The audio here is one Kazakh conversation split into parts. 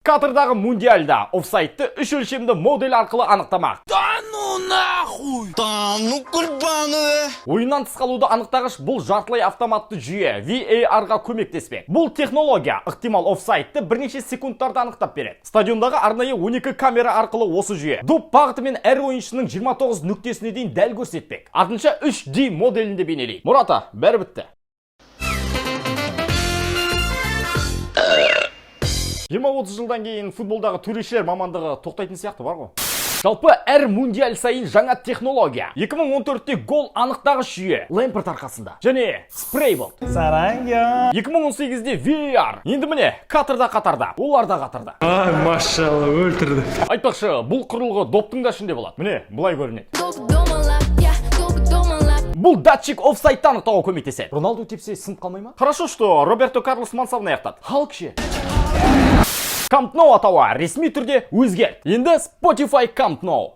Катардағы мундиальда офсайдты үш өлшемді модель арқылы анықтамақ. Да ну нахуй! Да ну курбаны! Ойыннан тыс қалуды анықтағыш бұл жартылай автоматты жүйе VAR-ға көмектеспек. Бұл технология ықтимал офсайдты бірнеше секундтарда анықтап береді. Стадиондағы арнайы 12 камера арқылы осы жүйе доп бағытымен әр ойыншының 29 нүктесіне дейін дәл көрсетпек. Артынша 3D моделінде бейнелейді. Мұрата, бәрі бітті. 20-30 жылдан кейін футболдағы төрешілер мамандығы тоқтайтын сияқты бар ғой. Жалпы әр мундиаль сайын жаңа технология. 2014-те гол анықтағыш жүйе Лэмпард арқасында. Және спрей болды. Саранга. 2018-де VAR. Енді міне, Катарда, олар да Катарда. Ай, машалла, өлтірді. Айтпақшы, бұл құрылғы доптың да ішінде болады. Міне, бұлай көрінеді. Бұл датчик офсайдты анықтауға көмектеседі. Роналду тепсе сынып қалмай ма? Хорошо, что Роберто Карлос мансабын аяқтады. Халық ше. Camp Nou атауы ресми түрде өзгерді. Енді Spotify Camp Nou.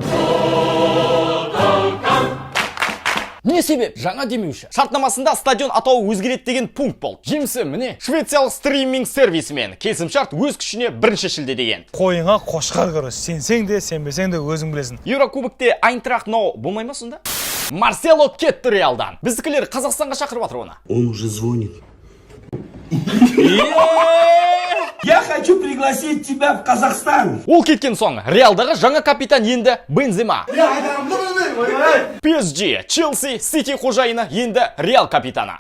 Не себеп? Жаңа демеуші. Шартнамасында стадион атауы өзгереді деген пункт болды. Жемісі міне, швециялық стриминг сервисімен келісімшарт өз күшіне 1 шілде деген. Қойыңа қошқар көрі. Сенсең де, сенбесең де өзің білесің. Еврокубокте Айнтрахт Nou болмай ма сонда? Марсело кетті Реалдан. Біздікілер Қазақстанға шақырып жатыр оны. Он уже звонит. Я хочу пригласить тебя в Казахстан. Ол кеткен соң, Реалдағы жаңа капитан енді Бензема. PSG, Челси, Сити қожайыны енді Реал капитаны.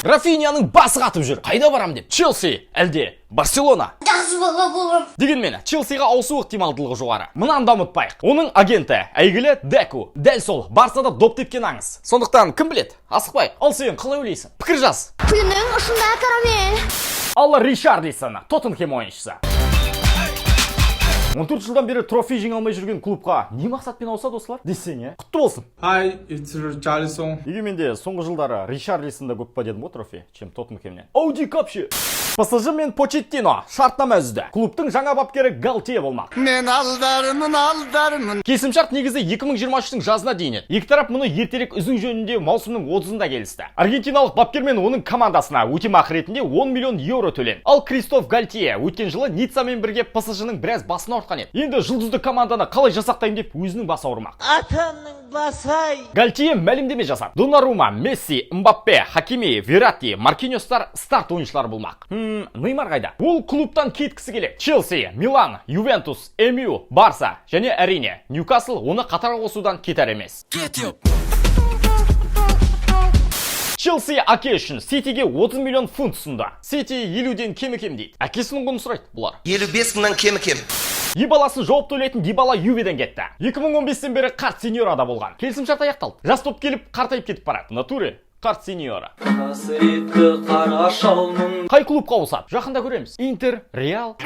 Рафинияның басы қатып жүр. Қайда барам деп? Челси, әлде Барселона? Дегенмен, Челсиға ауысу ықтималдылығы жоғары. Мұнан да ұмытпайық. Оның агенті әйгілі Деку. Дәл сол, Барсада доп тепкен аңыз. Сондықтан кім білет? Асықпайық. Ал сен қалай ойлайсың? Пікір жаз. Күннің ұшында карамель. Ал Ришарлисон, Тоттенхэм ойыншысы. 14 жылдан бері трофей жеңе алмай жүрген клубқа не мақсатпен ауысады осылар? Десең, құтты болсын. Hi, it's Richarlison. Егеменде соңғы жылдары Ришарлисонда көп па дедім ғой трофей, чем Тоттенхэмнен. Ауди капшы. ПСЖ мен Почеттино шартнама үзді. Клубтың жаңа бапкері Галтие болмақ. Мен алдармын. Келісімшарт негізі 2023-тің жазына дейін еді. Екі тарап мұны ертерек үзу жөнінде маусымның 30-ында келісті. Аргентиналық бапкер мен оның командасына өтемақы ретінде 10 миллион еуро төлен. Ал Кристоф Галтие өткен жылы Ниццамен бірге ПСЖ-ның біраз басын ауыртқан еді. Енді жұлдызды команданы қалай жасақтаймын деп өзінің басы ауырмақ. Атаның басай. Галтие мәлімдеме жасады. Донарума, Месси, Мбаппе, Хакими, Верати, Маркиньостар старт ойыншылары болмақ. Неймар қайда? Ол клубтан кеткісі келеді. Челси, Милан, Ювентус, МЮ, Барса және әрине Ньюкасл оны қатарға қосудан кетер емес. Челси әке үшін Ситиге 30 миллион фунт ұсынды. Сити 50-ден кем-кем дейді. Әкесінің құнын сұрайды бұлар. 55 мыңнан кем-кем. Дибаласын жауап төлейтін Дибала Юведен кетті. 2015-тен бері қарт сеньорада болған. Келісімшарт аяқталды. Жас топ келіп қартайып кетіп барады. Натуре қарт сеньора. Қай клубқа ауысады? Жақында көреміз. Интер, Реал.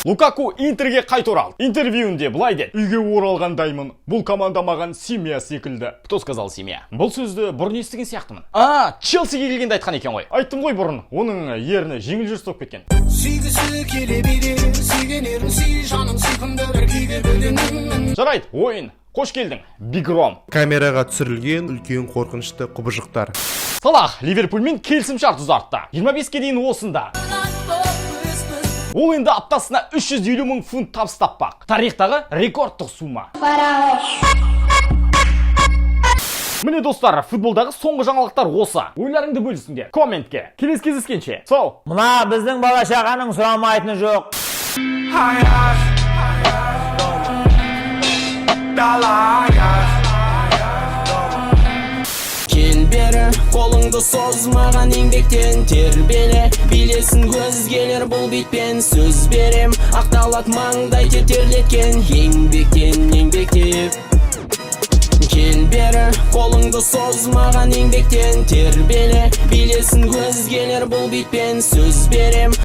Лукаку Интерге қайта оралды. Интервьюінде былай деді: "Үйге оралғандаймын. Бұл команда маған семья секілді." Кто сказал семья? Бұл сөзді бұрын естіген сияқтымын. Челсиге келгенде айтқан екен ғой. Айттым ғой бұрын. Оның ерні жеңіл жүріс болып кеткен. Жарайды, ойын. Қош келдің, Бигром. Камераға түсірілген үлкен қорқынышты құбыжықтар. Салах Ливерпульмен келісімшарт ұзартты. 25-ке дейін осында. Ол енді аптасына 350 мың фунт табыс таппақ. Тарихтағы рекордтық сума. Міне достар, футболдағы соңғы жаңалықтар осы. Ойларыңды бөлісіңдер комментке. Келесі кездескенше. Сау. Мына біздің бала шағаның сұрамайтыны жоқ. Кел бері, қолыңды созмаған еңбектен тербеле. Билесін өзгелер бұл битпен сөз берем. Ақталат маңдай тетерлеткен еңбектеп. Кел бері, қолыңды созмаған еңбектен тербеле. Билесін өзгелер бұл битпен сөз берем.